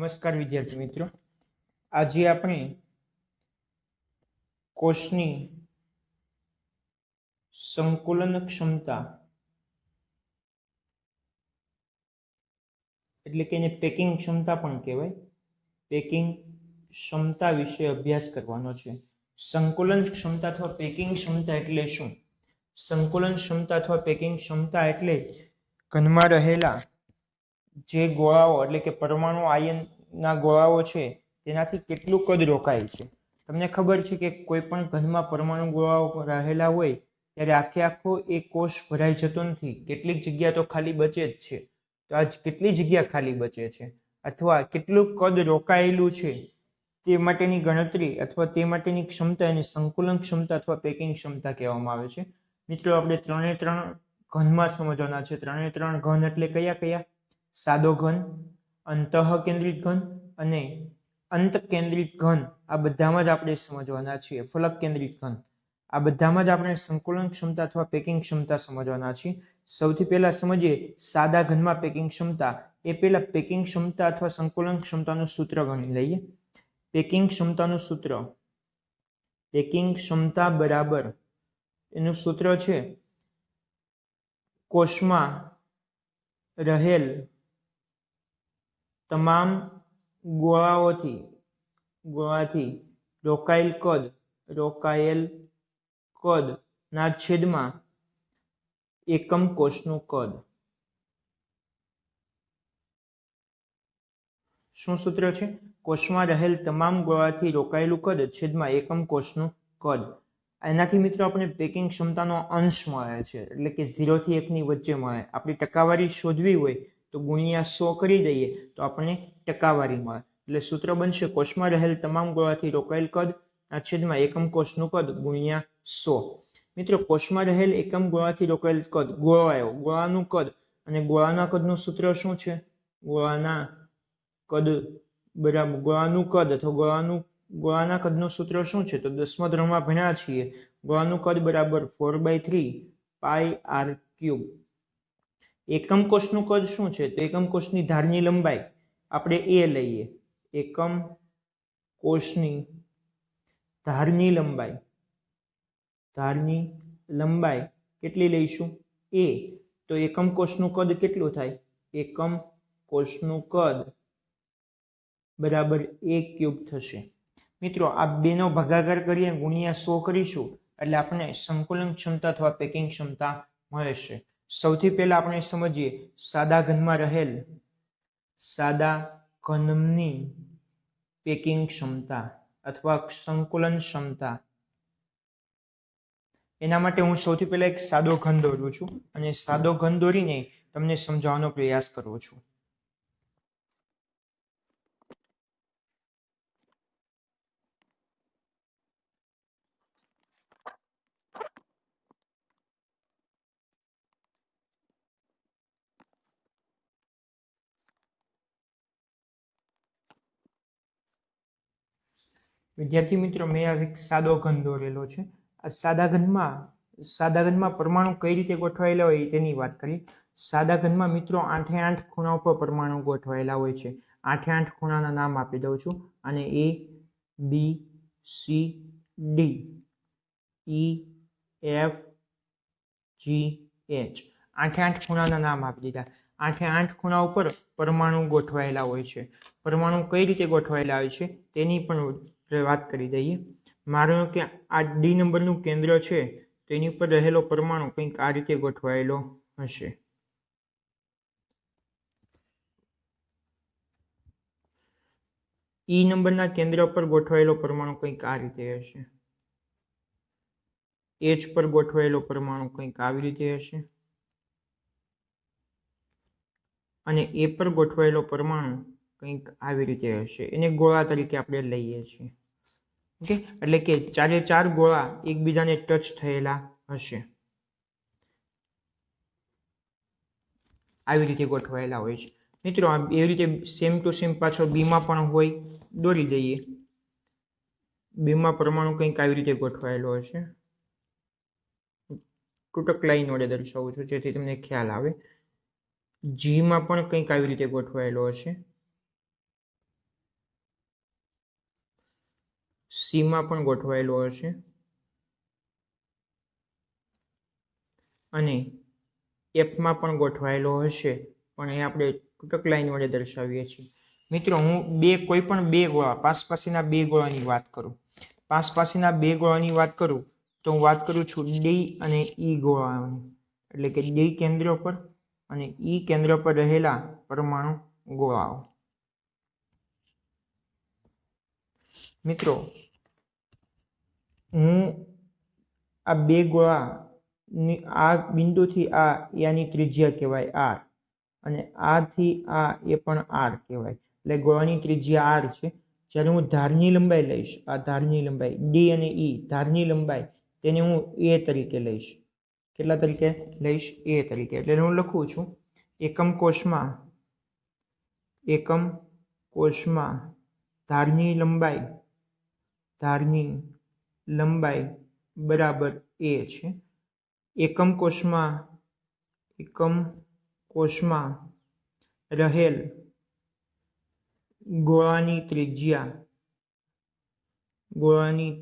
નમસ્કાર વિદ્યાર્થી મિત્રો, આજે આપણે કોષની સંકુલન ક્ષમતા એટલે કે એને પેકિંગ ક્ષમતા પણ કહેવાય, પેકિંગ ક્ષમતા વિશે અભ્યાસ કરવાનો છે। સંકુલન ક્ષમતા અથવા પેકિંગ ક્ષમતા એટલે શું? સંકુલન ક્ષમતા અથવા પેકિંગ ક્ષમતા એટલે ઘનમાં રહેલા જે ગોળાઓ એટલે કે પરમાણુ આયનના ગોળાઓ છે તેનાથી કેટલું કદ રોકાય છે। તમને ખબર છે કે કોઈ પણ ઘનમાં પરમાણુ ગોળાઓ રહેલા હોય ત્યારે આખે આખો એ કોષ ભરાઈ જતો નથી, કેટલીક જગ્યા તો ખાલી બચે જ છે। તો આજ કેટલી જગ્યા ખાલી બચે છે અથવા કેટલું કદ રોકાયેલું છે તે માટેની ગણતરી અથવા તે માટેની ક્ષમતા એને સંકુલન ક્ષમતા અથવા પેકિંગ ક્ષમતા કહેવામાં આવે છે। મિત્રો, આપણે ત્રણે ત્રણ ઘનમાં સમજવાના છે। ત્રણે ત્રણ ઘન એટલે કયા કયા? સાદો ઘન, અંતઃકેન્દ્રિત ઘન અને અંત કેન્દ્રિત ઘન। આ બધામાં જ આપણે સમજવાના છીએ। ફલક કેન્દ્રિત ઘન, આ બધામાં જ આપણે સંકુલન ક્ષમતા અથવા પેકિંગ ક્ષમતા સમજવાના છીએ। સૌથી પહેલા સમજીએ સાદા ઘનમાં પેકિંગ ક્ષમતા। એ પહેલા પેકિંગ ક્ષમતા અથવા સંકુલન ક્ષમતાનું સૂત્ર ગણી લઈએ। પેકિંગ ક્ષમતાનું સૂત્ર, પેકિંગ ક્ષમતા બરાબર એનું સૂત્ર છે કોષમાં રહેલ તમામ ગોળાથી રોકાયેલ કદ ના છેદમાં એકમ કોષનું કદ। શું સૂત્ર છે? કોષમાં રહેલ તમામ ગોળાથી રોકાયેલું કદ છેદમાં એકમ કોષનું કદ। એનાથી મિત્રો આપણે પેકિંગ ક્ષમતાનો અંશ મળે છે, એટલે કે 0 થી 1 ની વચ્ચે મળે। આપણી ટકાવારી શોધવી હોય તો ગુણ્યા 100 કરી દઈએ તો આપણને ટકાવારી મળે। એટલે સૂત્ર બનશે કોષમાં રહેલ તમામ ગોળાથી રોકાયેલ કદ ના છેદમાં એકમ કોષનું કદ ગુણ્યા 100। મિત્રો, કોષમાં રહેલ એકમ ગોળાથી રોકાયેલ કદ, ગોળાનું કદ, અને ગોળાના કદનું સૂત્ર શું છે? ગોળાનું કદ અથવા ગોળાના કદનું સૂત્ર શું છે? તો 10મા ધોરણમાં ભણ્યા છીએ। ગોળાનું કદ બરાબર 4/3 πr³। એકમ કોષનું કદ શું છે? તો એકમ કોષની ધારની લંબાઈ આપણે એ લઈએ। એકમ કોષની ધારની લંબાઈ કેટલી લઈશું? એ। તો એકમ કોષનું કદ કેટલું થાય? એકમ કોષનું કદ બરાબર a³ થશે। મિત્રો, આ બેનો ભાગાકાર કરીએ ગુણ્યા 100 કરીશું એટલે આપણને સંકુલન ક્ષમતા અથવા પેકિંગ ક્ષમતા મળશે। સૌથી પહેલા આપણે સમજીએ સાદા ઘનની પેકિંગ ક્ષમતા અથવા સંકુલન ક્ષમતા। એના માટે હું સૌથી પહેલા એક સાદો ઘન દોરું છું અને સાદો ઘન દોરીને તમને સમજાવવાનો પ્રયાસ કરું છું। વિદ્યાર્થી મિત્રો, મેં આ એક સાદો ઘન દોરેલો છે। આ સાદા ઘનમાં પરમાણુ કઈ રીતે ગોઠવાયેલા હોય તેની વાત કરીએ। સાદા ઘનમાં મિત્રો 8 8 ખૂણા ઉપર પરમાણુ ગોઠવાયેલા હોય છે। 8 8 ખૂણાના નામ આપી દઉં છું, અને A, B, C, D, E, F, G, H 8 8 ખૂણાના નામ આપી દીધા। 8 8 ખૂણા ઉપર પરમાણુ ગોઠવાયેલા હોય છે। પરમાણુ કઈ રીતે ગોઠવાયેલા હોય છે તેની પણ વાત કરી દઈએ। માનો કે આ D નંબરનું કેન્દ્ર છે, તેની ઉપર રહેલો પરમાણુ કંઈક આ રીતે ગોઠવાયેલો હશે। E નંબરના કેન્દ્ર પર ગોઠવાયેલો પરમાણુ કંઈક આ રીતે હશે। H પર ગોઠવાયેલો પરમાણુ કંઈક આવી રીતે હશે, અને A પર ગોઠવાયેલો પરમાણુ કંઈક આવી રીતે હશે। એને ગોળા તરીકે આપણે લઈએ છીએ। ઓકે, એટલે કે ચારે ચાર ગોળા એકબીજાને ટચ થયેલા હશે, આવી રીતે ગોઠવાયેલા હોય છે। મિત્રો, એવી રીતે સેમ ટુ સેમ પાછળ બીમાં પણ હોય, દોરી દઈએ। બીમાં પરમાણુ કંઈક આવી રીતે ગોઠવાયેલો હશે। તૂટક લાઈન વડે દર્શાવું છું જેથી તમને ખ્યાલ આવે। G માં પણ કંઈક આવી રીતે ગોઠવાયેલો હશે। સી માં પણ ગોઠવાયેલો હશે અને એફ માં પણ ગોઠવાયેલો હશે, પણ એ આપણે તૂટક લાઈન વડે દર્શાવીએ છીએ. મિત્રો હું કોઈ પણ બે ગોળા, પાસપાસીના બે ગોળાની વાત કરું, પાસપાસીના બે ગોળાની વાત કરું તો હું વાત કરું છું ડી અને ઈ ગોળાની, એટલે કે ડી કેન્દ્ર પર અને ઈ કેન્દ્ર પર રહેલા પરમાણુ ગોળાઓ. મિત્રો હું આ બે ગોળા આ બિંદુથી આ એની ત્રિજ્યા કહેવાય આર, અને આથી આ એ પણ આર કહેવાય, એટલે ગોળાની ત્રિજ્યા આર છે. જ્યારે હું ધારની લંબાઈ લઈશ, આ ધારની લંબાઈ ડી અને ઈ ધારની લંબાઈ, તેને હું એ તરીકે લઈશ. કેટલા તરીકે લઈશ? એ તરીકે. એટલે હું લખું છું એકમ કોષમાં ધારની લંબાઈ બરાબર એ છે. એકમ કોષમાં રહેલ ગોળાની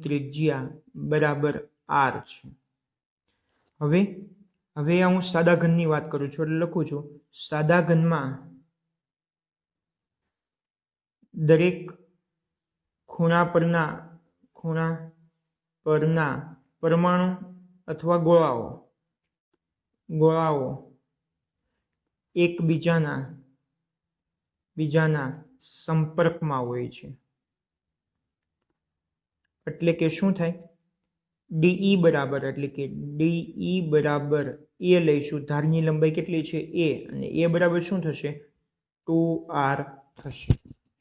ત્રિજ્યા બરાબર આર છે. હવે હું સાદા ઘનની વાત કરું છું, એટલે લખું છું સાદા ઘનમાં દરેક ખૂણા પરના પરમાણુ અથવા ગોળાઓ એકબીજાના સંપર્કમાં હોય છે. એટલે કે શું થાય? ડીઈ બરાબર, એટલે કે ડીઈ બરાબર એ લઈશું. ધારની લંબાઈ કેટલી છે? એ, અને એ બરાબર શું થશે? 2r થશે.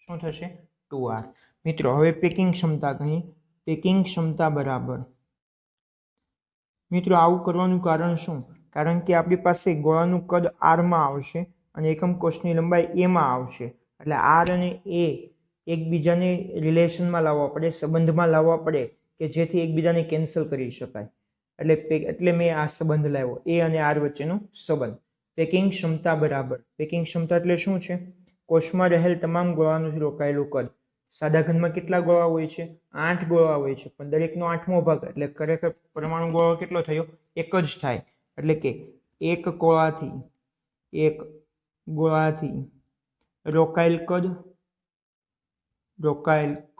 શું થશે? 2r. મિત્રો હવે પેકિંગ ક્ષમતા કહીએ. પેકિંગ ક્ષમતા બરાબર, મિત્રો આવું કરવાનું કારણ શું? કારણ કે આપણી પાસે ગોળાનું કદ r માં આવશે અને એકમ કોષની લંબાઈ એ માં આવશે, એટલે r અને એ એકબીજાને રિલેશનમાં લાવવા પડે, સંબંધમાં લાવવા પડે, કે જેથી એકબીજાને કેન્સલ કરી શકાય. એટલે મેં આ સંબંધ લાવ્યો, એ અને આર વચ્ચેનો સંબંધ. પેકિંગ ક્ષમતા બરાબર, પેકિંગ ક્ષમતા એટલે શું છે? કોષમાં રહેલ તમામ ગોળાનું રોકાયેલું કદ. સાદા ઘનમાં કેટલા ગોળા હોય છે? 8 ગોળા હોય છે, પણ દરેકનો 8મો ભાગ, એટલે ખરેખર પરમાણુ ગોળો કેટલો થયો? એક જ થાય. એટલે કે એક ગોળાથી રોકાયેલ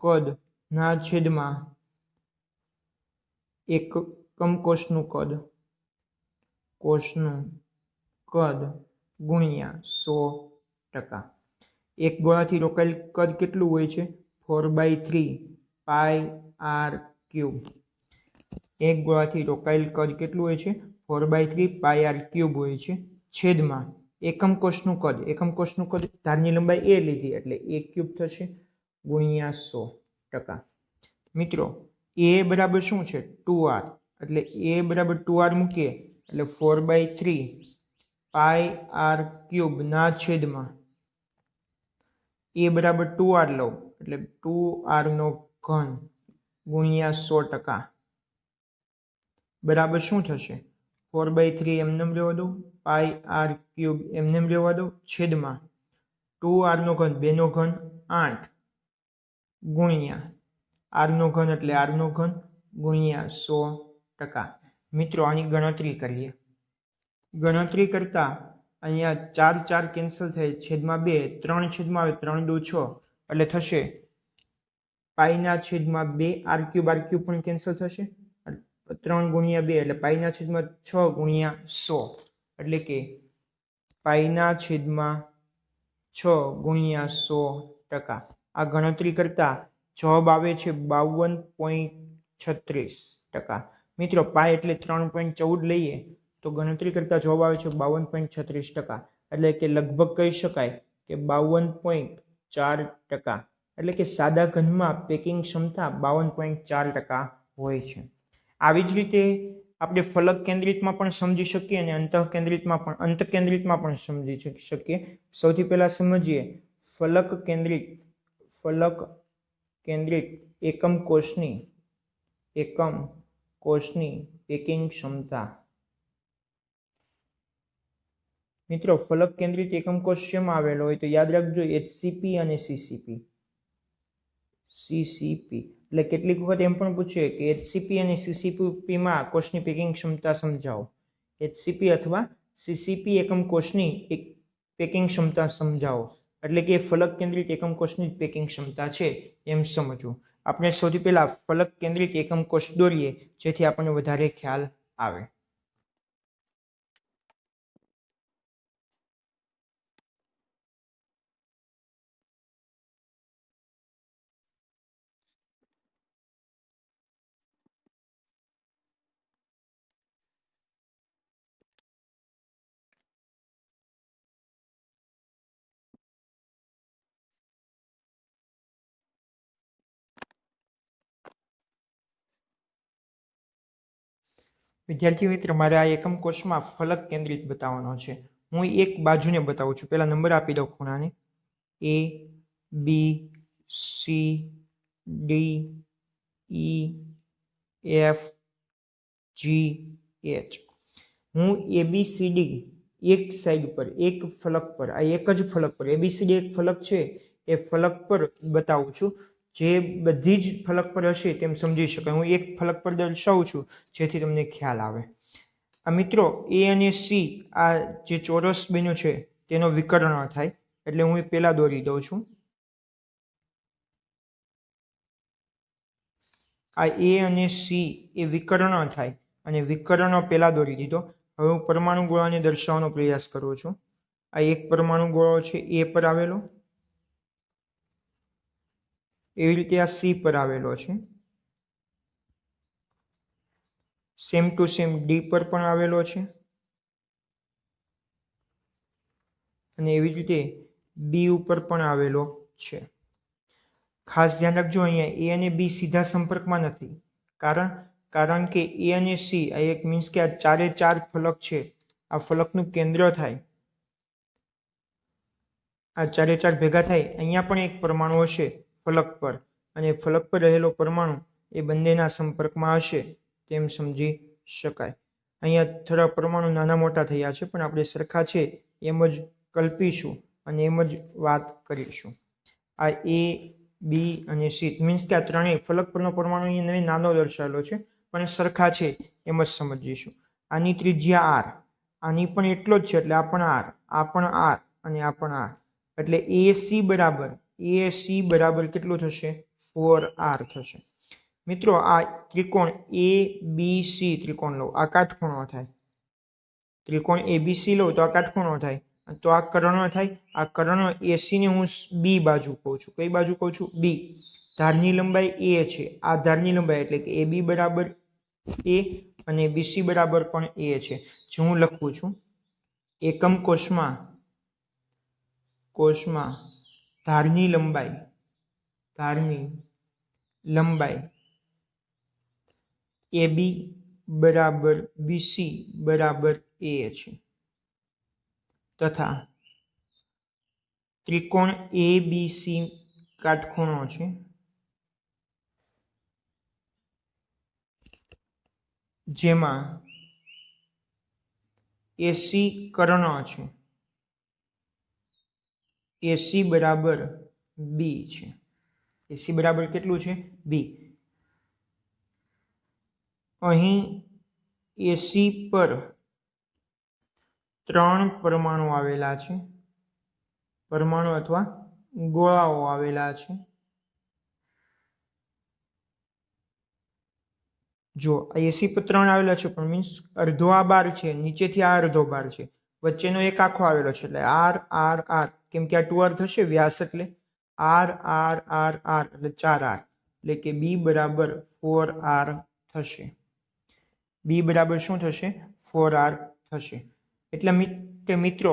કદ ના છેદમાં એકમ કોષનું કદ ગુણ્યા 100%. એક ગોળાથી રોકાયેલ કદ કેટલું હોય છે? 4/3 πr³. એક ગોળાથી રોકાયેલ કદ કેટલું હોય છે? 4/3 πr³ હોય છે, છેદમાં એકમ કોષનું કદ ધારની લંબાઈ એ લીધી, એટલે a³ થશે ગુણ્યા 100%. મિત્રો એ બરાબર શું છે? 2r. એટલે એ બરાબર 2r મૂકીએ એટલે 4/3 πr³ ના છેદમાં એ બરાબર 2r લઉં એટલે 2r³ ગુણ્યા 100% બરાબર શું થશે? 4/3 એમને રહેવા દો, πr³ એમને રહેવા દો, છેદમાં 2r³ 2 8 ગુણ્યા r³ એટલે r³ ગુણ્યા 100%. મિત્રો આની ગણતરી કરીએ. ગણતરી કરતા અહીંયા 4 4 કેન્સલ થાય, છેદમાં 2, 3 છેદમાં આવે 3 દુ 6, એટલે થશે પાઈના છેદમાં 2 r³ પણ કેન્સલ થશે, 3 ગુણ્યા 2 એટલે પાઈના છેદમાં 6 ગુણ્યા 100, એટલે કે પાઈના છેદમાં 6 ગુણ્યા 100%. આ ગણતરી કરતા જવાબ આવે છે 52.36%. મિત્રો પાઈ એટલે 3.14 લઈએ તો ગણતરી કરતા જવાબ આવે છે 52.36%, એટલે કે લગભગ કહી શકાય કે 52.4%. એટલે કે સાદા ઘનમાં પેકિંગ ક્ષમતા 52.4% હોય છે. આવી જ રીતે આપણે ફલક કેન્દ્રિતમાં પણ સમજી શકીએ અને અંતઃકેન્દ્રિતમાં પણ સમજી શકીએ. સૌથી પહેલા સમજીએ ફલક કેન્દ્રિત એકમ કોષની પેકિંગ ક્ષમતા. મિત્રો ફલક કેન્દ્રિત એકમ કોષ શેમાં આવેલો હોય તો યાદ રાખજો HCP અને CCP. એટલે કેટલીક વખત એમ પણ પૂછે કે HCP અને CCP માં કોષની પેકિંગ ક્ષમતા સમજાવો. HCP અથવા CCP એકમ કોષની પેકિંગ ક્ષમતા સમજાવો, એટલે કે ફલક કેન્દ્રિત એકમ કોષની પેકિંગ ક્ષમતા છે એમ સમજવું. આપણે સૌથી પહેલા ફલક કેન્દ્રિત એકમ કોષ દોરીએ જેથી આપણને વધારે ખ્યાલ આવે. વિદ્યાર્થી મિત્ર, મારે આ એકમ કોષમાં ફલક કેન્દ્રિત બતાવવાનો છે. હું એક બાજુને બતાવું છું. પહેલા નંબર આપી દઉં ખૂણાને A, B, C, D, E, F, G, H. હું ABCD એક સાઈડ પર, એક ફલક પર, આ એક જ ફલક પર ABCD એક ફલક છે એ ફલક પર બતાવું છું. જે બધી જ ફલક પર હશે તેમ સમજી શકાય. હું એક ફલક પર દર્શાવું છું જેથી તમને ખ્યાલ આવે. આ મિત્રો A અને C આ જે ચોરસ બન્યો છે તેનો વિકર્ણ થાય, એટલે હું પહેલા દોરી દઉં છું. આ A અને C એ વિકર્ણ થાય અને વિકર્ણ પહેલા દોરી દીધો. હવે હું પરમાણુ ગોળાને દર્શાવવાનો પ્રયાસ કરું છું. આ એક પરમાણુ ગોળો છે A પર આવેલો, એવી રીતે આ C પર આવેલો છે, સેમ ટુ સેમ D પર પણ આવેલો છે, અને એવી જ રીતે B ઉપર પણ આવેલો છે. ખાસ ધ્યાન રાખજો, અહીંયા A અને B સીધા સંપર્કમાં નથી. કારણ કે A અને C આ એક મીન્સ કે આ ચારે ચાર ફલક છે, આ ફલકનું કેન્દ્ર થાય. આ ચારે ચાર ભેગા થાય, અહીંયા પણ એક પરમાણુ હશે ફલક પર, અને ફલક પર રહેલો પરમાણુ એ બંનેના સંપર્કમાં હશે તેમ સમજી શકાય. અહીંયા થોડા પરમાણુ નાના મોટા થયા છે, પણ આપણે સરખા છે એમ જ કલ્પીશું અને એમ જ વાત કરીશું. આ A, B અને C મીન્સ કે આ ત્રણેય ફલક પરનો પરમાણુ અહીંયા નાનો દર્શાવેલો છે, પણ સરખા છે એમ જ સમજીશું. આની ત્રિજ્યા R, આની પણ એટલો જ છે, એટલે આ પણ R, આ પણ R અને આ પણ R, એટલે AC બરાબર કેટલું થશે? 4R થશે. મિત્રો આ ત્રિકોણ ABC ત્રિકોણ લો, આ કાટખૂણો થાય. ત્રિકોણ ABC લો તો આ કાટખૂણો થાય, તો આ કર્ણ થાય. આ કર્ણ AC ને હું B બાજુ કહું છું. કઈ બાજુ કહું છું? B. ધારની લંબાઈ A છે, આ ધારની લંબાઈ એટલે કે AB બરાબર A અને BC બરાબર પણ A છે. જે હું લખું છું એકમ કોષમાં ધારની લંબાઈ AB બરાબર BC બરાબર A છે, તથા ત્રિકોણ ABC કાટખૂણો છે, જેમાં AC કર્ણ છે, AC બરાબર B છે. AC બરાબર કેટલું છે? B. અહીં AC પર 3 પરમાણુ આવેલા છે, પરમાણુ અથવા ગોળાઓ આવેલા છે. જો AC પર 3 આવેલા છે, પણ મીન્સ અડધો આ બાર છે, નીચેથી આ અડધો બાર છે, વચ્ચેનો એક આખો આવેલો છે, એટલે R, કેમ કે આ 2R થશે વ્યાસ, એટલે R એટલે 4R, એટલે કે B બરાબર 4R થશે. B બરાબર શું થશે? 4R થશે. એટલે મિત્રો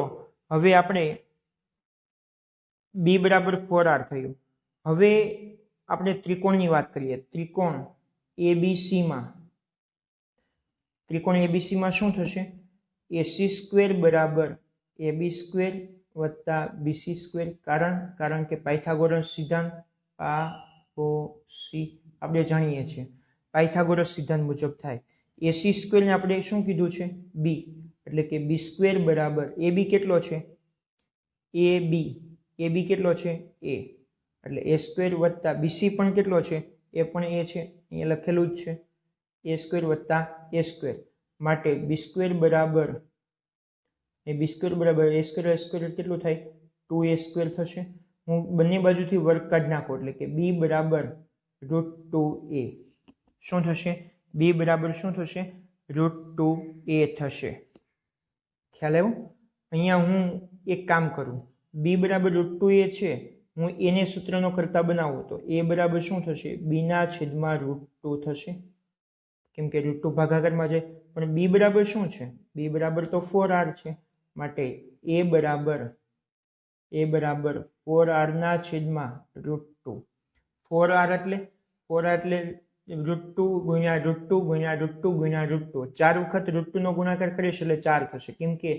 હવે આપણે B બરાબર 4R થયું. હવે આપણે ત્રિકોણની વાત કરીએ. ત્રિકોણ ABC માં શું થશે? AC² બરાબર AB² વત્તા BC². કારણ કે પાયથાગોરસ સિદ્ધાંત આપણે જાણીએ છીએ, પાયથાગોરસ સિદ્ધાંત મુજબ થાય. AC² ને આપણે શું કીધું છે? B, એટલે કે B² બરાબર AB કેટલો છે? AB કેટલો છે? A, એટલે A² વત્તા BC પણ કેટલો છે? એ પણ એ છે, અહીંયા લખેલું જ છે એ સ્ક્વેર વત્તા એ સ્ક્વેર, માટે બી સ્ક્વેર બરાબર એ સ્ક્વેર કેટલું થાય 2a સ્ક્વેર થશે. હું બંને બાજુથી વર્ગ કાઢી નાખું એટલે કે b બરાબર √2a શું થશે, b બરાબર શું થશે √2a થશે. ખ્યાલ આવ્યો? અહીંયા હું એક કામ કરું, b બરાબર √2a છે, હું એને સૂત્રનો કરતા બનાવું તો a બરાબર શું થશે b/√2 થશે, કેમ કે √2 ભાગાકારમાં જાય. પણ b બરાબર શું છે, b બરાબર તો 4r છે, માટે a બરાબર 4r/√2. 4r એટલે √2 ગુણ્યા √2 ગુણ્યા √2 ગુણ્યા √2, 4 વખત √2 નો ગુણાકાર કરીશ એટલે 4 થશે, કેમ કે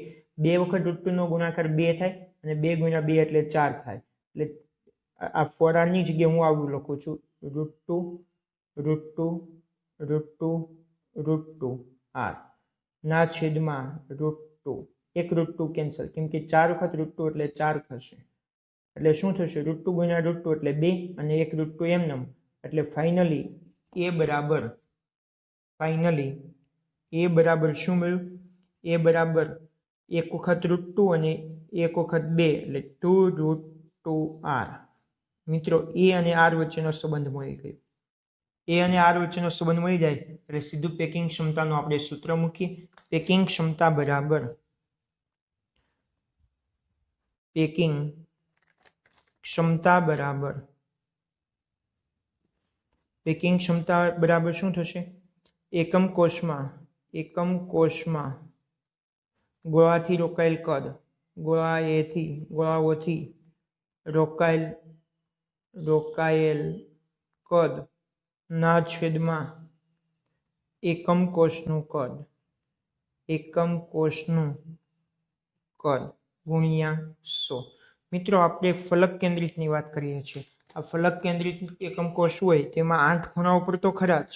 2 વખત √2 નો ગુણાકાર 2 થાય અને 2 ગુણ્યા 2 એટલે 4 થાય. એટલે આ 4r ની જગ્યાએ હું આવું લખું છું √2 r ના છેદમાં √2. એક √2 કેન્સલ, કેમ કે 4 વખત √2 એટલે 4 થશે. એટલે શું થશે √2 ગુણ્યા √2 એટલે 2 અને એક √2 એમનેમ. એટલે ફાઇનલી a બરાબર શું મળ્યું, a બરાબર એક વખત √2 અને એક વખત 2 એટલે 2√2r. મિત્રો a અને r વચ્ચેનો સંબંધ મળી ગયો. a અને r વચ્ચેનો સંબંધ મળી જાય એટલે સીધું પેકિંગ ક્ષમતાનું આપણે સૂત્ર મૂકીએ. પેકિંગ ક્ષમતા બરાબર શું થશે, એકમ કોષમાં ગોળાથી રોકાયેલ કદ, ગોળાઓથી રોકાયેલ કદ ના છેદમાં એકમ કોષનું કદ ગુણ્યા 100. મિત્રો આપણે ફલક કેન્દ્રિતની વાત કરીએ છીએ. આ ફલક કેન્દ્રિત એકમ કોષ હોય તેમાં 8 ખૂણા ઉપર તો ખરા જ,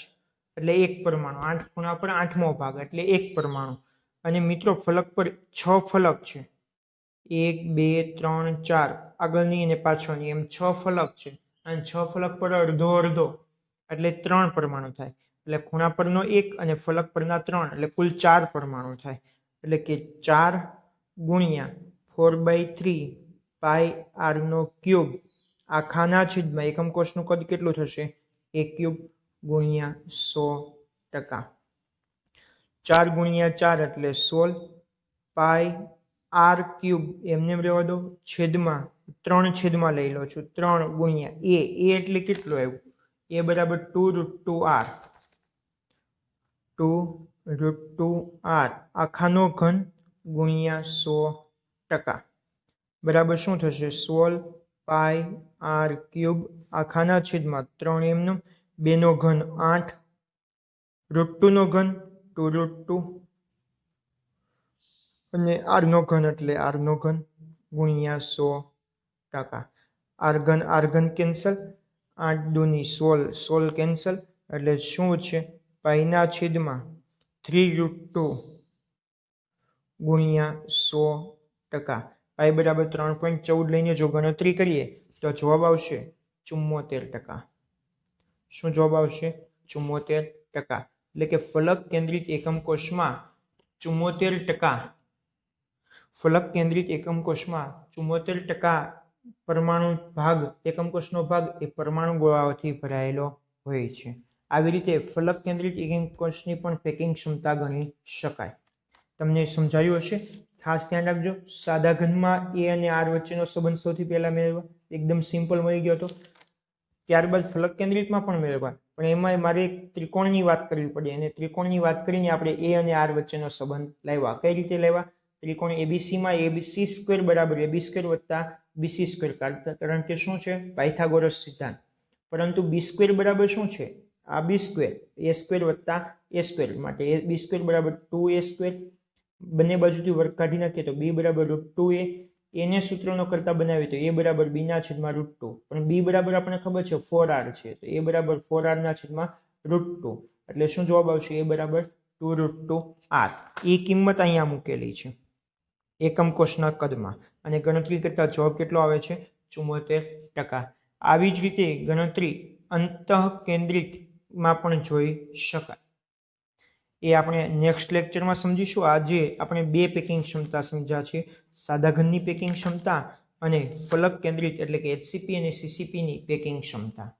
એટલે 1 પરમાણુ, 8 ખૂણા પર 8મો ભાગ એટલે 1 પરમાણુ. અને મિત્રો ફલક પર 6 ફલક છે, 1 2 3 4 આગળની અને પાછળની એમ 6 ફલક છે, અને 6 ફલક પર અડધો એટલે 3 પરમાણુ થાય. એટલે ખૂણા પરનો 1 અને ફલક પરના 3 એટલે કુલ 4 પરમાણુ થાય. એટલે કે 4 ગુણ્યા 4/3 પાઈ r³ આખાના છેદમાં એકમ કોષનું કદ કેટલું થશે a³ ગુણ્યા 100%. 4 ગુણ્યા 4 એટલે 16 પાઈ r³ એમને રહેવા દો, છેદમાં 3 છેદમાં લઈ લો છું, 3 ગુણ્યા a એટલે કેટલું આવ્યું, a બરાબર 2√2r આખાનો ઘન ગુણ્યા 100% બરાબર શું થશે 16 પાઈ r³ આખાના છેદમાં 3 એમનું, 2 નો ઘન 8, √2 નો ઘન 2√2 અને r નો ઘન એટલે r નો ઘન ગુણ્યા 100%. r ઘન કેન્સલ, 8 દુની 16 કેન્સલ, એટલે શું છે પાઈના છેદમાં 3√2 ગુણ્યા 100%. પાઈ બરાબર 3.14 લઈને જો ગણતરી કરીએ તો જવાબ આવશે 74%. શું જવાબ આવશે 74%. એટલે કે ફલક કેન્દ્રિત એકમ કોષમાં 74% પરમાણુ ભાગ, એકમ કોષનો ભાગ એ પરમાણુ ગોળાઓથી ભરાયેલો હોય છે. આવી રીતે ફલક કેન્દ્રિત એકમ કોષની પણ પેકિંગ ક્ષમતા ગણી શકાય. તમને સમજાયું હશે. ખાસ ધ્યાન રાખજો, સાદા ઘનમાં a અને r વચ્ચેનો સંબંધ સૌથી પહેલા મેળવવા, એકદમ સિમ્પલ મળી ગયો હતો. ત્યારબાદ ફલક કેન્દ્રિતમાં પણ મેળવવા, પણ એમાં મારે એક ત્રિકોણની વાત કરવી પડે, અને ત્રિકોણની વાત કરીને આપણે a અને r વચ્ચેનો સંબંધ લાવ્યા. કઈ રીતે લાવ્યા? ત્રિકોણ એબીસીમાં ac² બરાબર ab² વત્તા bc², કારણ કે શું છે પાયથાગોરસ સિદ્ધાંત. પરંતુ b² બરાબર શું છે આ b², a² વત્તા a², માટે b² બરાબર 2a². બંને બાજુથી વર્ગ કાઢી નાખીએ તો b બરાબર √2a, એને સૂત્રનો કરતા બનાવીએ તો a બરાબર b/√2, પણ b બરાબર આપણને ખબર છે 4r છે, તો a બરાબર 4r/√2, એટલે શું જવાબ આવશે a બરાબર 2√2r. એ કિંમત અહીંયા મૂકેલી છે એકમ કોષના કદમાં, અને ગણતરી કરતા જવાબ કેટલો આવે છે 74%. આવી જ રીતે ગણતરી અંતઃકેન્દ્રિતમાં પણ જોઈ શકાય. એ આપણે નેક્સ્ટ લેક્ચરમાં સમજીશું. આજે આપણે બે પેકિંગ ક્ષમતા સમજ્યા છે, સાદા ઘનની પેકિંગ ક્ષમતા અને ફલક કેન્દ્રિત એટલે કે HCP અને CCP ની પેકિંગ ક્ષમતા.